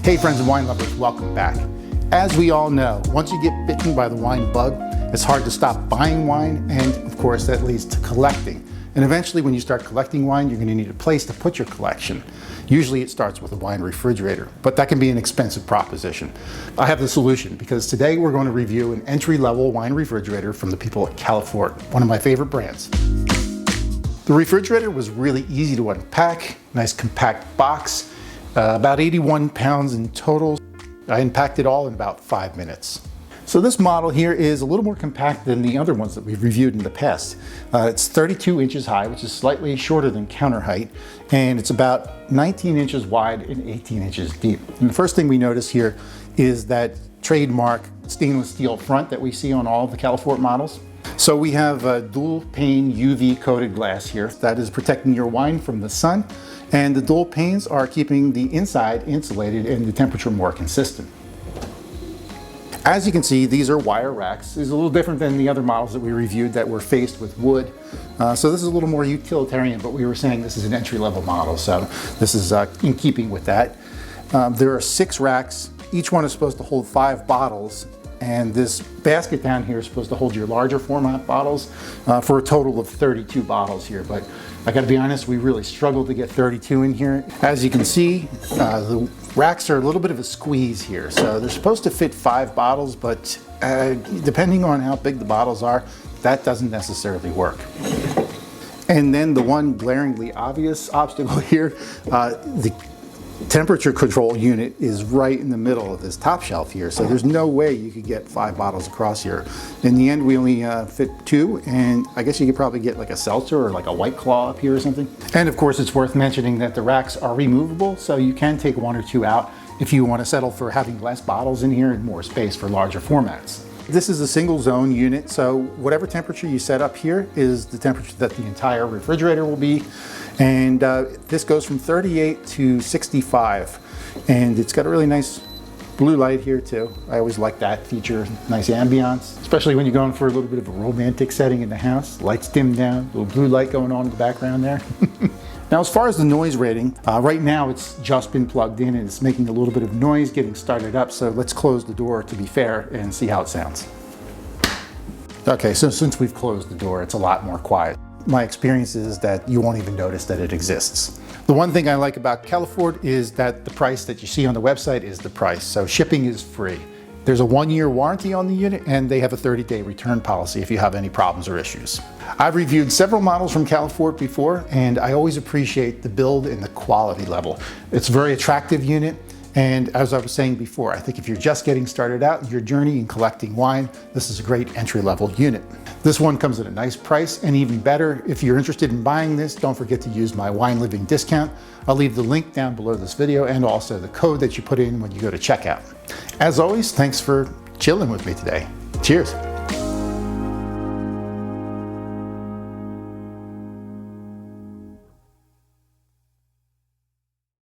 Hey friends and wine lovers, welcome back. As we all know, once you get bitten by the wine bug, it's hard to stop buying wine, and of course that leads to collecting. And eventually when you start collecting wine, you're going to need a place to put your collection. Usually it starts with a wine refrigerator, but that can be an expensive proposition. I have the solution, because today we're going to review an entry-level wine refrigerator from the people at Ca'Lefort, one of my favorite brands. The refrigerator was really easy to unpack, nice compact box, about 81 pounds in total. I unpacked it all in about 5 minutes. So this model here is a little more compact than the other ones that we've reviewed in the past. It's 32 inches high, which is slightly shorter than counter height, and it's about 19 inches wide and 18 inches deep. And the first thing we notice here is that trademark stainless steel front that we see on all of the Ca'Lefort models. So we have a dual pane UV coated glass here that is protecting your wine from the sun, and the dual panes are keeping the inside insulated and the temperature more consistent. As you can see, these are wire racks. This is a little different than the other models that we reviewed that were faced with wood. So this is a little more utilitarian, but we were saying this is an entry-level model, so this is in keeping with that. There are 6 racks. Each one is supposed to hold 5 bottles, and this basket down here is supposed to hold your larger format bottles for a total of 32 bottles here. But I gotta be honest, we really struggled to get 32 in here. As you can see, the racks are a little bit of a squeeze here. So they're supposed to fit 5 bottles, but depending on how big the bottles are, that doesn't necessarily work. And then the one glaringly obvious obstacle here, the temperature control unit is right in the middle of this top shelf here, so there's no way you could get 5 bottles across here. In the end, we only fit 2, and I guess you could probably get like a seltzer or like a White Claw up here or something. And of course, it's worth mentioning that the racks are removable, so you can take 1 or 2 out if you want to settle for having less bottles in here and more space for larger formats. This is a single zone unit, so whatever temperature you set up here is the temperature that the entire refrigerator will be. And this goes from 38 to 65. And it's got a really nice blue light here too. I always like that feature, nice ambiance, especially when you're going for a little bit of a romantic setting in the house. Lights dimmed down, a little blue light going on in the background there. Now, as far as the noise rating, right now it's just been plugged in and it's making a little bit of noise getting started up. So let's close the door to be fair and see how it sounds. Okay, so since we've closed the door, it's a lot more quiet. My experience is that you won't even notice that it exists. The one thing I like about Ca'Lefort is that the price that you see on the website is the price. So shipping is free. There's a 1-year warranty on the unit, and they have a 30-day return policy if you have any problems or issues. I've reviewed several models from Ca'Lefort before, and I always appreciate the build and the quality level. It's a very attractive unit, and as I was saying before, I think if you're just getting started out in your journey in collecting wine, this is a great entry-level unit. This one comes at a nice price, and even better, if you're interested in buying this, don't forget to use my Wine Living discount. I'll leave the link down below this video and also the code that you put in when you go to checkout. As always, thanks for chilling with me today. Cheers.